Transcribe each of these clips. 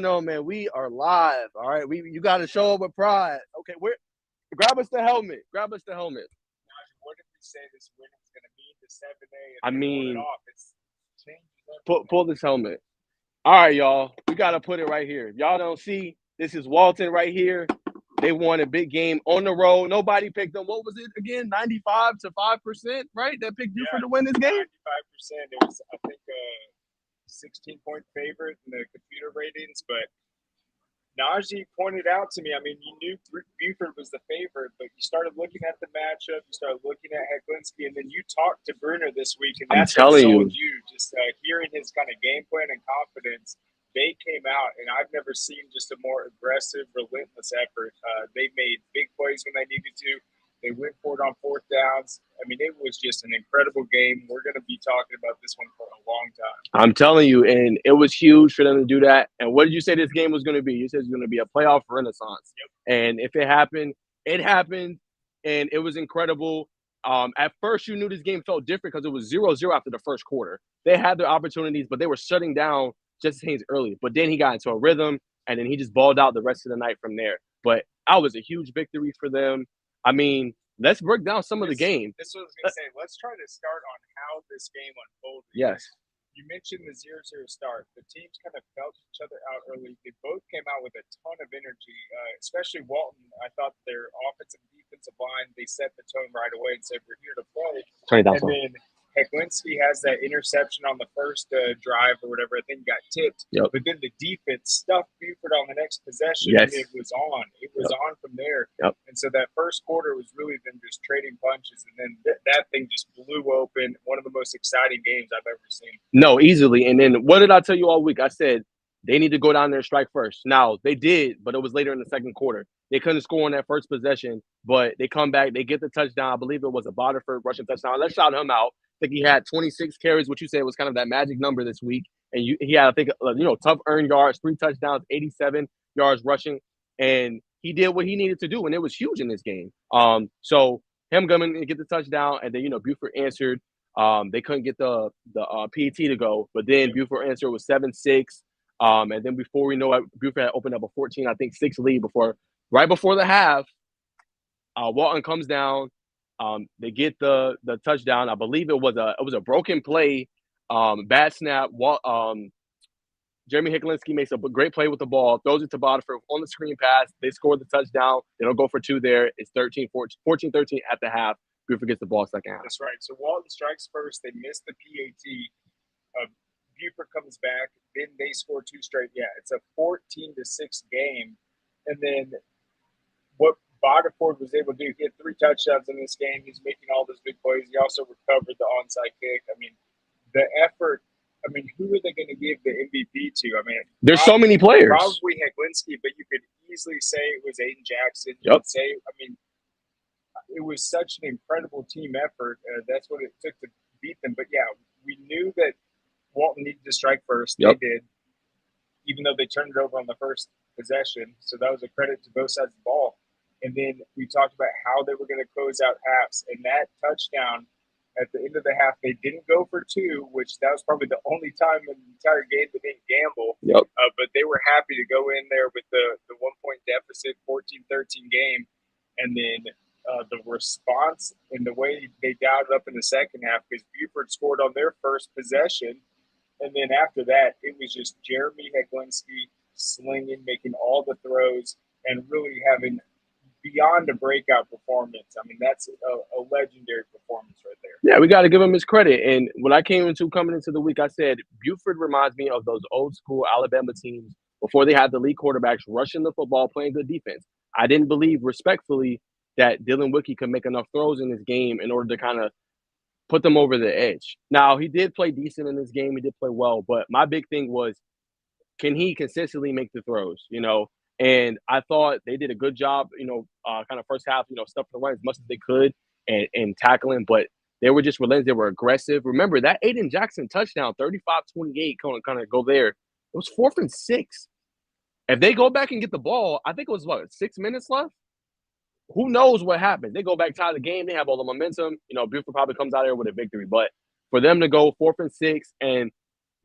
No, man, we are live. All right, you got to show up with pride. Okay, grab us the helmet. Grab us the helmet. What did we say this win was going to be? The 7A, I and they pulled it mean, off. It's changes pull this helmet. All right, y'all. We got to put it right here. If y'all don't see, this is Walton right here. They won a big game on the road. Nobody picked them. What was it again? 95 to 5%, right? That picked Buford to win this game? 95%. It was, I think, a 16-point favorite in the computer ratings, but Najee pointed out to me, I mean, you knew Buford was the favorite, but you started looking at the matchup, you started looking at Heklinski, and then you talked to Bruner this week, and that's what sold you. Just hearing his kind of game plan and confidence, they came out, and I've never seen just a more aggressive, relentless effort. They made big plays when they needed to. They went for it on fourth downs. I mean, it was just an incredible game. We're going to be talking about this one for a long time. I'm telling you, and it was huge for them to do that. And what did you say this game was going to be? You said it was going to be a playoff renaissance. Yep. And if it happened, and it was incredible. At first, you knew this game felt different because it was 0-0 after the first quarter. They had their opportunities, but they were shutting down Justice Haynes early. But then he got into a rhythm, and then he just balled out the rest of the night from there. But that was a huge victory for them. I mean, let's break down some of the game. This was going to say, let's try to start on how this game unfolded. Yes. You mentioned the 0-0 start. The teams kind of felt each other out early. They both came out with a ton of energy, especially Walton. I thought their offensive and defensive line, they set the tone right away and said, we're here to play. And then Heklinski has that interception on the first drive or whatever. I think got tipped. Yep. But then the defense stuffed Buford on the next possession, and it was on. It was on from there. Yep. And so that first quarter was really them just trading punches, and then that thing just blew open. One of the most exciting games I've ever seen. No, easily. And then what did I tell you all week? I said they need to go down there and strike first. Now, they did, but it was later in the second quarter. They couldn't score on that first possession, but they come back. They get the touchdown. I believe it was a Buford rushing touchdown. Let's shout him out. I think he had 26 carries, which you said was kind of that magic number this week. And he had, I think, tough earned yards, 3 touchdowns, 87 yards rushing. And he did what he needed to do, and it was huge in this game. So him coming and get the touchdown, and then, Buford answered. They couldn't get the PAT to go, but then Buford answered was 7-6. And then before we know it, Buford had opened up a 14, I think, 6 lead right before the half. Walton comes down. They get the touchdown. I believe it was a broken play, bad snap. Jeremy Heklinski makes a great play with the ball, throws it to Buford on the screen pass. They score the touchdown. They don't go for 2 there. It's 14-13 at the half. Buford gets the ball second half. That's right. So Walton strikes first. They miss the PAT. Buford comes back. Then they score 2 straight. Yeah, it's a 14-6 game. And then what Buford was able to do, he had 3 touchdowns in this game. He's making all those big plays. He also recovered the onside kick. I mean, the effort. I mean, who are they going to give the MVP to? I mean, there's so many players. Probably Heklinski, but you could easily say it was Aiden Jackson. You could say, I mean, it was such an incredible team effort. That's what it took to beat them. But, yeah, we knew that Walton needed to strike first. They did, even though they turned it over on the first possession. So that was a credit to both sides of the ball. And then we talked about how they were going to close out halves. And that touchdown at the end of the half, they didn't go for 2, which that was probably the only time in the entire game they didn't gamble. But they were happy to go in there with the 1-point deficit, 14-13 game. And then the response and the way they dialed up in the second half, because Buford scored on their first possession. And then after that, it was just Jeremy Heklinski slinging, making all the throws, and really having beyond a breakout performance. I mean, that's a legendary performance right there. Yeah, we got to give him his credit. And when I coming into the week, I said Buford reminds me of those old school Alabama teams before they had the lead quarterbacks rushing the football, playing good defense. I didn't believe respectfully that Dylan Wicke could make enough throws in this game in order to kind of put them over the edge. Now, he did play decent in this game. He did play well. But my big thing was, can he consistently make the throws, And I thought they did a good job, kind of first half, stuffing the run as much as they could and tackling. But they were just relentless. They were aggressive. Remember, that Aiden Jackson touchdown, 35-28, kind of go there. It was 4th and 6. If they go back and get the ball, I think it was, 6 minutes left? Who knows what happens? They go back, tie the game. They have all the momentum. Buford probably comes out there with a victory. But for them to go 4th and 6, and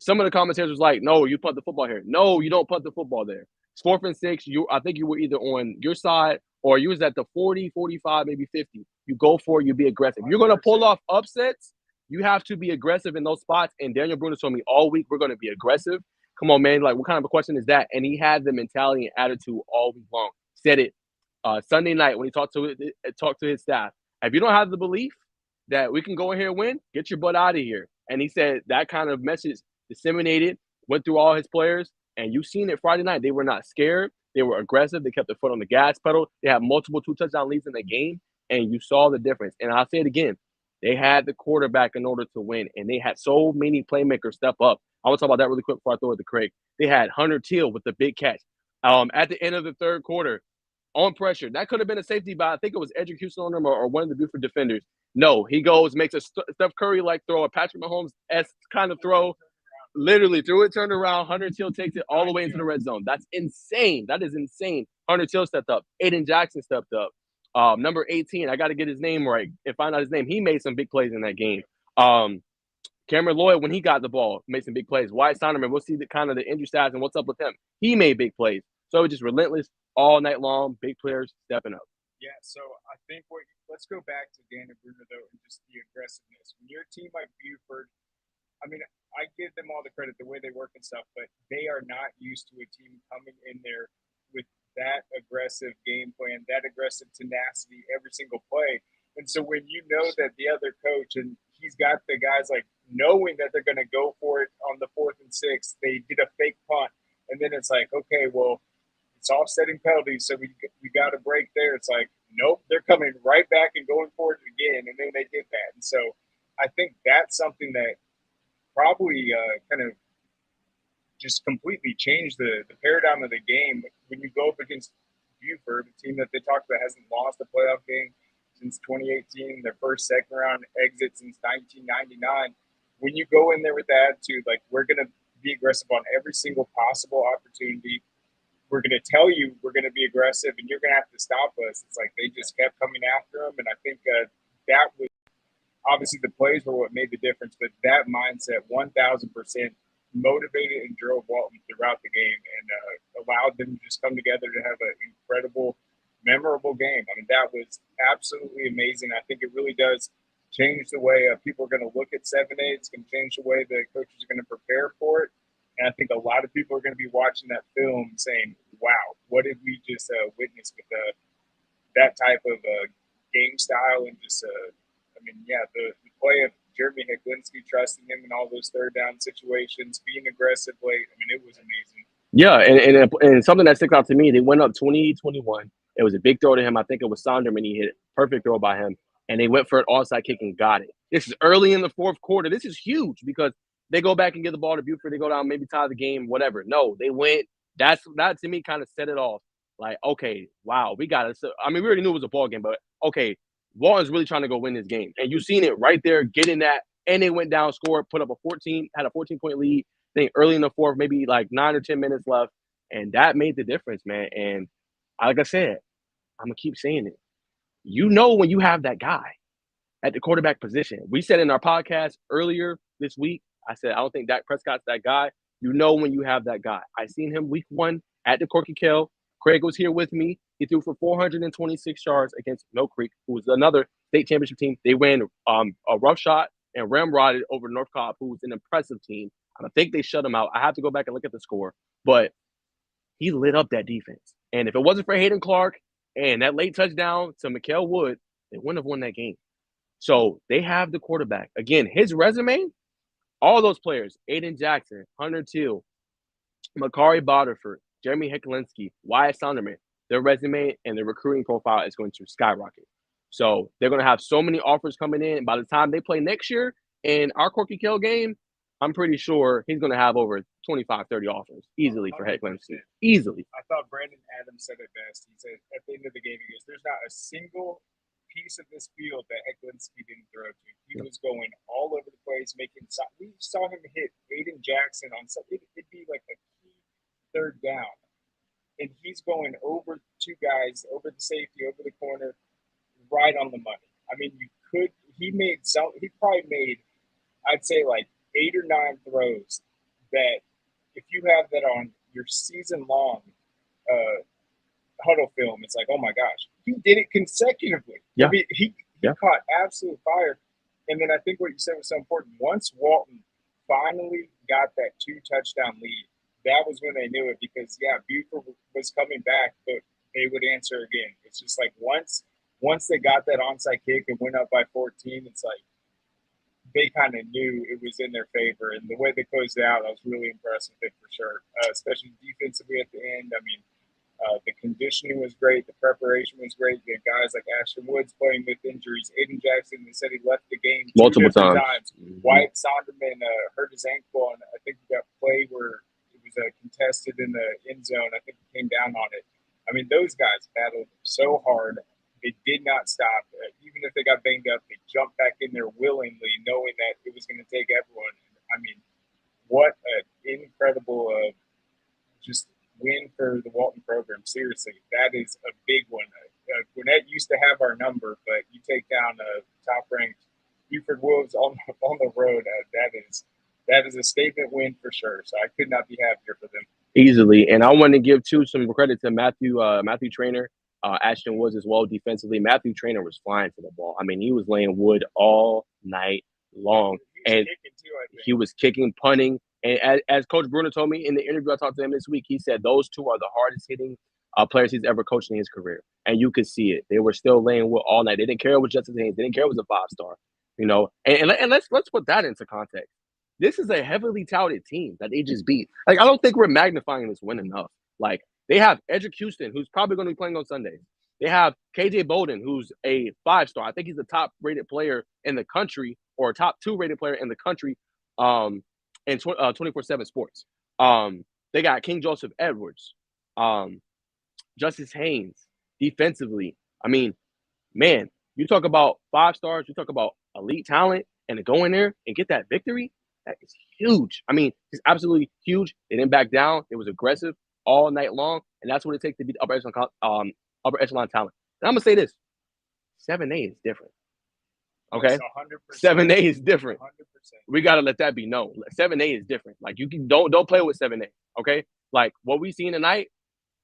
Some of the commentators was like, no, you punt the football here. No, you don't punt the football there. It's 4th and 6. I think you were either on your side or you was at the 40, 45, maybe 50. You go for it, you be aggressive. You're going to pull off upsets. You have to be aggressive in those spots. And Daniel Bruno told me all week we're going to be aggressive. Come on, man. Like, what kind of a question is that? And he had the mentality and attitude all week long. Said it Sunday night when he talked to his staff. If you don't have the belief that we can go in here and win, get your butt out of here. And he said that kind of message disseminated, went through all his players, and you seen it Friday night. They were not scared. They were aggressive. They kept their foot on the gas pedal. They had multiple 2-touchdown leads in the game, and you saw the difference. And I'll say it again. They had the quarterback in order to win, and they had so many playmakers step up. I want to talk about that really quick before I throw it to Craig. They had Hunter Teal with the big catch. At the end of the third quarter, on pressure. That could have been a safety, but I think it was Edric Houston on him or one of the Buford defenders. No, he goes, makes a Steph Curry-like throw, a Patrick Mahomes-esque kind of throw, literally threw it, turned around. Hunter Teal takes it all the way into the red zone. That's insane. That is insane. Hunter Teal stepped up. Aiden Jackson stepped up. Number 18, I got to get his name right and find out his name. He made some big plays in that game. Cameron Lloyd, when he got the ball, made some big plays. Wyatt Sonderman, we'll see the kind of the injury stats and what's up with him. He made big plays. So it was just relentless all night long, big players stepping up. Yeah, so I think let's go back to Daniel Bruno, though, and just the aggressiveness. When you're a team like Buford, I mean, I give them all the credit, the way they work and stuff, but they are not used to a team coming in there with that aggressive game plan, that aggressive tenacity every single play. And so when you know that the other coach and he's got the guys like knowing that they're going to go for it on the 4th and 6th, they did a fake punt. And then it's like, okay, well, it's offsetting penalties, so we got a break there. It's like, nope, they're coming right back and going for it again. And then they did that. And so I think that's something that probably kind of just completely changed the paradigm of the game. When you go up against Buford, a team that they talked about hasn't lost a playoff game since 2018, their first second round exit since 1999. When you go in there with the attitude, like, we're going to be aggressive on every single possible opportunity. We're going to tell you we're going to be aggressive and you're going to have to stop us. It's like they just kept coming after them. And I think that was obviously the plays were what made the difference, but that mindset 1,000% motivated and drove Walton throughout the game and allowed them to just come together to have an incredible, memorable game. I mean, that was absolutely amazing. I think it really does change the way people are going to look at 7A. It's going to change the way the coaches are going to prepare for it. And I think a lot of people are going to be watching that film saying, wow, what did we just witness with that type of game style and just, the play of Jeremy Heglinski, trusting him in all those third down situations, being aggressive late. I mean, it was amazing. Yeah, and something that sticks out to me, they went up 20-21. It was a big throw to him. I think it was Sonderman. He hit it. Perfect throw by him. And they went for an onside kick and got it. This is early in the fourth quarter. This is huge because they go back and get the ball to Buford. They go down, maybe tie the game, whatever. No, they went. That to me kind of set it off. Like, okay, wow, we got it. So, I mean, we already knew it was a ball game, but okay, Walton's really trying to go win this game. And you seen it right there, getting that. And they went down, scored, put up had a 14-point lead. I think early in the fourth, maybe like 9 or 10 minutes left. And that made the difference, man. And like I said, I'm going to keep saying it. You know when you have that guy at the quarterback position. We said in our podcast earlier this week, I said, I don't think Dak Prescott's that guy. You know when you have that guy. I seen him week 1 at the Corky Kell. Craig was here with me. He threw for 426 yards against Mill Creek, who was another state championship team. They ran a rough shot and ramrodded over North Cobb, who was an impressive team. I think they shut him out. I have to go back and look at the score. But he lit up that defense. And if it wasn't for Hayden Clark and that late touchdown to Mikael Wood, they wouldn't have won that game. So they have the quarterback. Again, his resume, all those players, Aiden Jackson, Hunter Teal, Makari Butterford, Jeremy Heklinski, Wyatt Sonderman, their resume and their recruiting profile is going to skyrocket. So they're going to have so many offers coming in. By the time they play next year in our Corky Kell game, I'm pretty sure he's going to have over 25, 30 offers easily for Heklinski. Easily. I thought Brandon Adams said it best. He said at the end of the game, he goes, there's not a single piece of this field that Heklinski didn't throw to. He was going all over the place, making – we saw him hit Aiden Jackson on something. It'd be like a key third down. And he's going over two guys, over the safety, over the corner, right on the money. I mean, he probably made, I'd say like 8 or 9 throws that if you have that on your season long huddle film, it's like, oh my gosh, he did it consecutively. Yeah. I mean, he caught absolute fire. And then I think what you said was so important. Once Walton finally got that 2-touchdown lead, that was when they knew it because, Buford was coming back, but they would answer again. It's just like once they got that onside kick and went up by 14, it's like they kind of knew it was in their favor. And the way they closed it out, I was really impressed with it for sure, especially defensively at the end. I mean, the conditioning was great. The preparation was great. You had guys like Ashton Woods playing with injuries. Aiden Jackson, they said he left the game multiple times. Mm-hmm. Wyatt Sonderman hurt his ankle, and I think he got played where it was contested in the end zone. I think he came down on it. I mean, those guys battled so hard. They did not stop. Even if they got banged up, they jumped back in there willingly, knowing that it was going to take everyone. I mean, what an incredible just win for the Walton program. Seriously, that is a big one. Gwinnett used to have our number, but you take down a top-ranked Buford Wolves on the road. That is a statement win for sure. So I could not be happier for them. Easily, and I want to give some credit to Matthew Trainer, Ashton Woods as well defensively. Matthew Trainer was flying to the ball. I mean, he was laying wood all night long, and he was kicking, punting. And as Coach Bruner told me in the interview I talked to him this week, he said those two are the hardest hitting players he's ever coached in his career, and you could see it. They were still laying wood all night. They didn't care it was Justice Haynes. They didn't care it was a 5-star, you know. And let's put that into context. This is a heavily touted team that they just beat. Like, I don't think we're magnifying this win enough. Like, they have Edric Houston, who's probably going to be playing on Sundays. They have KJ Bolden, who's a 5-star. I think he's the top-rated player in the country, or top 2-rated player in the country in 24/7 Sports. They got King Joseph Edwards, Justice Haynes, defensively. I mean, man, you talk about 5-stars, you talk about elite talent, and to go in there and get that victory, that is huge. I mean, it's absolutely huge. They didn't back down. It was aggressive all night long, and that's what it takes to beat upper echelon talent. And I'm gonna say this: 7A is different. Okay, 7A is different. 100%. We gotta let that be known. 7A is different. Like, you can don't play with 7A. Okay, like what we seen tonight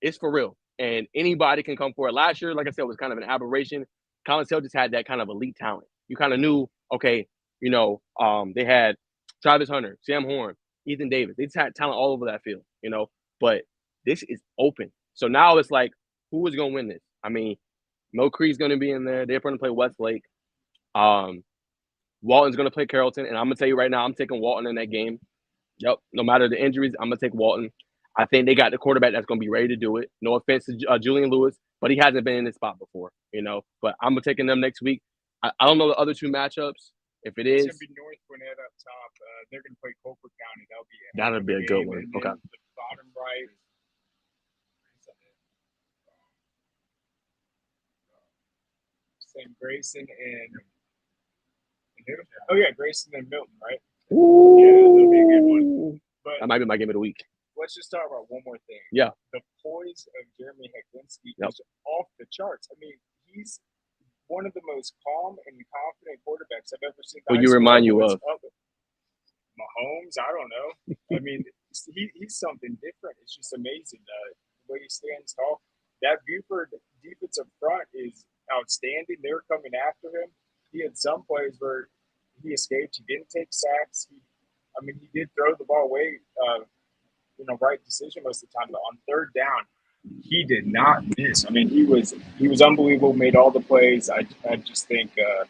is for real, and anybody can come for it. Last year, like I said, was kind of an aberration. Collins Hill just had that kind of elite talent. You kind of knew, okay, you know, they had Travis Hunter, Sam Horn, Ethan Davis. They just had talent all over that field, you know. But this is open. So now it's like, who is going to win this? I mean, Mill Creek's going to be in there. They're going to play Westlake. Walton's going to play Carrollton. And I'm going to tell you right now, I'm taking Walton in that game. Yep. No matter the injuries, I'm going to take Walton. I think they got the quarterback that's going to be ready to do it. No offense to Julian Lewis, but he hasn't been in this spot before, you know. But I'm taking them next week. I don't know the other two matchups. If it is, it's going to be North Gwinnett up top. They're going to play Colquitt County. That'll be a good one. Okay. The bottom right. Grayson and Grayson and Milton, right? Ooh. Yeah, that'll be a good one. But that might be my game of the week. Let's just talk about one more thing. Yeah. The poise of Jeremy Heklinski is off the charts. I mean, he's one of the most calm and confident quarterbacks I've ever seen. What you remind you of? Mahomes, I don't know. I mean, he's something different. It's just amazing the way he stands tall. That Buford defensive front is outstanding. They were coming after him. He had some plays where he escaped. He didn't take sacks. He did throw the ball away, right decision most of the time. But on third down, he did not miss. I mean, he was unbelievable, made all the plays. I just think the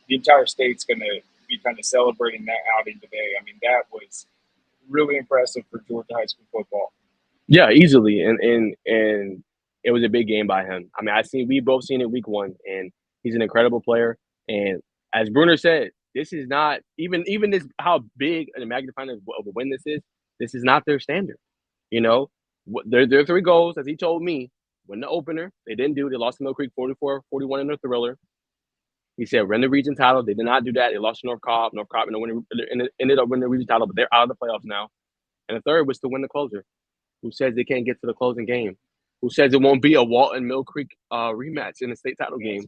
entire state's going to be kind of celebrating that outing today. I mean, that was really impressive for Georgia high school football. Yeah, easily. And it was a big game by him. I mean, we both seen it week one, and he's an incredible player. And as Bruner said, this is not even this how big and magnifying of a win this is not their standard. You know, their 3 goals, as he told me, win the opener. They didn't do. They lost to Mill Creek 44-41 in their thriller. He said win the region title. They did not do that. They lost to North Cobb. North Cobb ended up winning the region title, but they're out of the playoffs now. And the third was to win the closer. Who says they can't get to the closing game? Who says it won't be a Walton Mill Creek rematch in the state title game?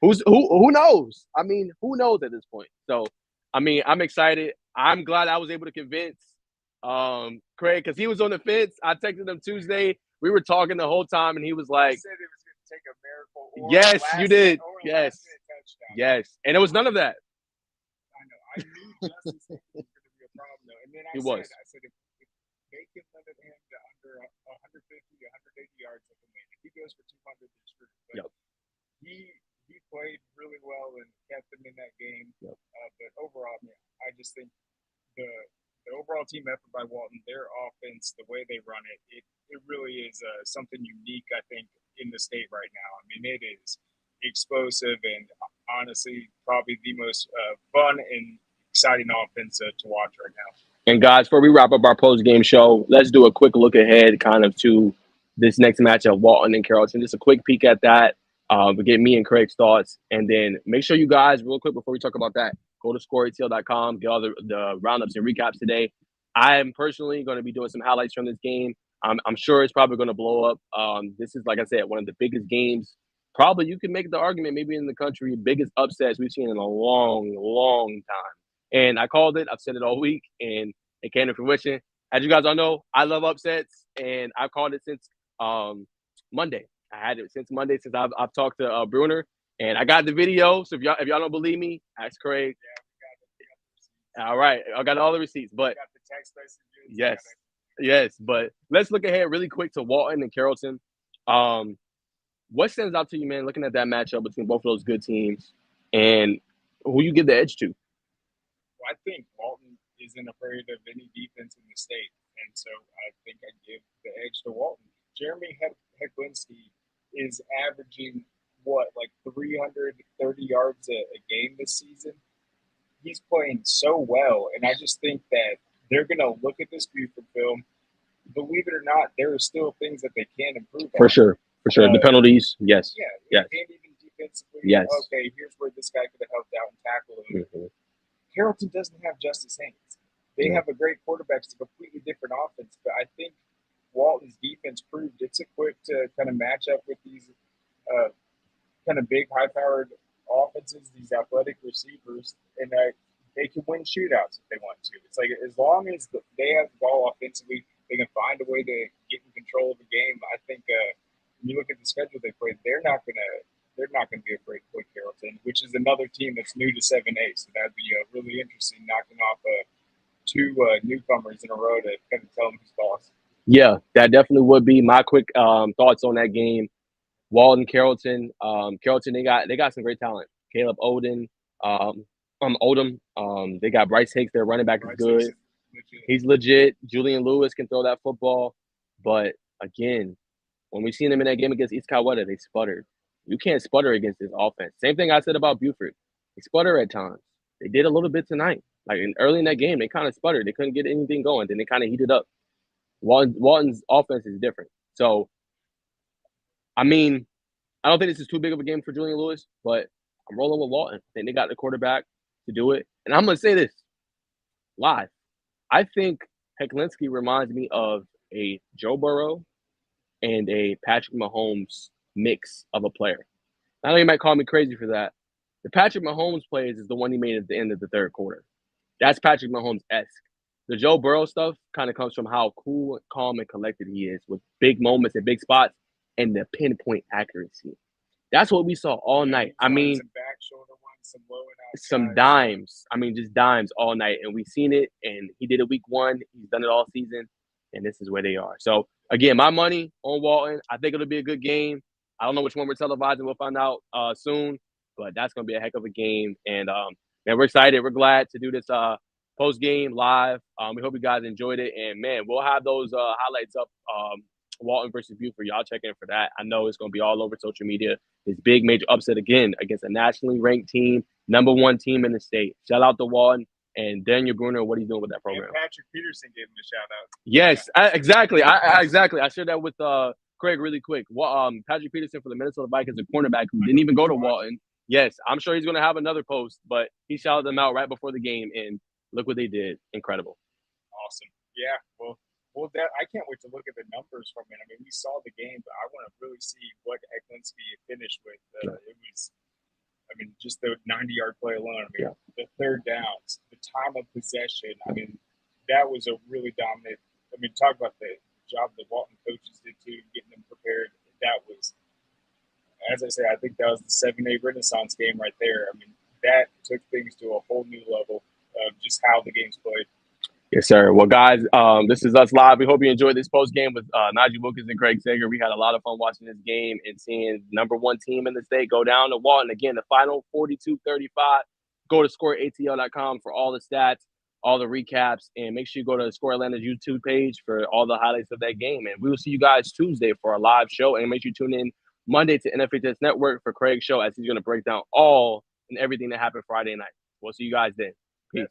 Who knows? I mean, who knows at this point? So, I mean, I'm excited. I'm glad I was able to convince Craig, because he was on the fence. I texted him Tuesday. We were talking the whole time, and he was like, I said it was going to take a miracle. Or yes, you did. Yes. Yes. And it was none of that. I know. I knew Justice was going to be a problem, though. And then I said, if they can limit him to under 150, 180 yards, they can win. If he goes for 200, they're screwed. But he played really well and kept them in that game. But overall, man, I just think the overall team effort by Walton, their offense, the way they run it, it really is something unique, I think, in the state right now. I mean, it is explosive and honestly probably the most fun and exciting offense to watch right now. And guys, before we wrap up our post-game show, let's do a quick look ahead kind of to this next matchup, Walton and Carrollton. Just a quick peek at that. We get me and Craig's thoughts. And then make sure you guys, real quick before we talk about that, go to scoreatl.com, get all the roundups and recaps today. I am personally going to be doing some highlights from this game. I'm sure it's probably going to blow up. This is, like I said, one of the biggest games. Probably you can make the argument maybe in the country, biggest upsets we've seen in a long, long time. And I called it. I've said it all week, and it came to fruition. As you guys all know, I love upsets, and I've called it since Monday. I had it since Monday, since I've talked to Bruner, and I got the video. So if y'all don't believe me, ask Craig. Yeah, all right, I got all the receipts, but got the text messages. Yes. But let's look ahead really quick to Walton and Carrollton. What stands out to you, man, looking at that matchup between both of those good teams, and who you give the edge to? Well, I think Walton isn't afraid of any defense in the state, and so I think I give the edge to Walton. Jeremy Hecklinski is averaging like 330 yards a game this season. He's playing so well, and I just think that they're going to look at this Buford film. Believe it or not, there are still things that they can improve on. For sure. The penalties, yes. Yeah, and even defensively. Yes. Okay, here's where this guy could have helped out and tackled him. Mm-hmm. Carrollton doesn't have Justice Haynes. They have a great quarterback. It's a completely different offense, but I think Walton's defense proved it's equipped to kind of match up with these kind of big, high-powered offenses, these athletic receivers, and they can win shootouts if they want to. It's like as long as they have the ball offensively, they can find a way to get in control of the game. I think when you look at the schedule they play, they're not gonna be afraid to play Carrollton, which is another team that's new to 7A. So that'd be really interesting, knocking off two newcomers in a row to kind of tell them who's boss. Yeah, that definitely would be my quick thoughts on that game. Walton, Carrollton. Carrollton, they got some great talent. Caleb Odom. They got Bryce Hicks. Their running back is good. He's legit. Julian Lewis can throw that football. But again, when we seen them in that game against East Coweta, they sputtered. You can't sputter against this offense. Same thing I said about Buford. They sputter at times. They did a little bit tonight. Like early in that game, they kind of sputtered. They couldn't get anything going. Then they kind of heated up. Walton's offense is different. So, I mean, I don't think this is too big of a game for Julian Lewis, but I'm rolling with Walton. I think they got the quarterback to do it. And I'm going to say this live. I think Hecklinski reminds me of a Joe Burrow and a Patrick Mahomes mix of a player. I know you might call me crazy for that. The Patrick Mahomes plays is the one he made at the end of the third quarter. That's Patrick Mahomes-esque. The Joe Burrow stuff kind of comes from how cool, calm, and collected he is with big moments and big spots and the pinpoint accuracy. That's what we saw all night. I mean, some back shoulder ones, some dimes. I mean, just dimes all night. And we've seen it, and he did it week one. He's done it all season, and this is where they are. So, again, my money on Walton. I think it'll be a good game. I don't know which one we're televising. We'll find out soon, but that's going to be a heck of a game. And, man, we're excited. We're glad to do this post-game live. We hope you guys enjoyed it. And, man, we'll have those highlights up, Walton versus Buford. Y'all check in for that. I know it's going to be all over social media. This big major upset again against a nationally ranked team, #1 team in the state. Shout out to Walton and Daniel Bruner, what he's doing with that program. And Patrick Peterson gave him a shout out. Yes, exactly. Exactly. I shared that with Craig really quick. Patrick Peterson for the Minnesota Vikings, a cornerback who didn't even go to Walton. Yes, I'm sure he's going to have another post, but he shouted them out right before the game, and look what they did. Incredible. Awesome. Yeah, well, I can't wait to look at the numbers from it. I mean, we saw the game, but I want to really see what Hecklinski finished with. It was, I mean, just the 90-yard play alone. I mean, the third downs, the time of possession. I mean, that was a really dominant. I mean, talk about the job the Walton coaches did too, getting them prepared. That was, as I said, I think that was the 7A Renaissance game right there. I mean, that took things to a whole new level of just how the game's played. Yes, sir. Well, guys, this is us live. We hope you enjoyed this post game with Najeh Wilkins and Craig Sager. We had a lot of fun watching this game and seeing number one team in the state go down to Walton. Again, the final 42-35. Go to scoreatl.com for all the stats, all the recaps, and make sure you go to Score Atlanta's YouTube page for all the highlights of that game. And we will see you guys Tuesday for a live show. And make sure you tune in Monday to NFHS Network for Craig's show as he's going to break down all and everything that happened Friday night. We'll see you guys then. Peace.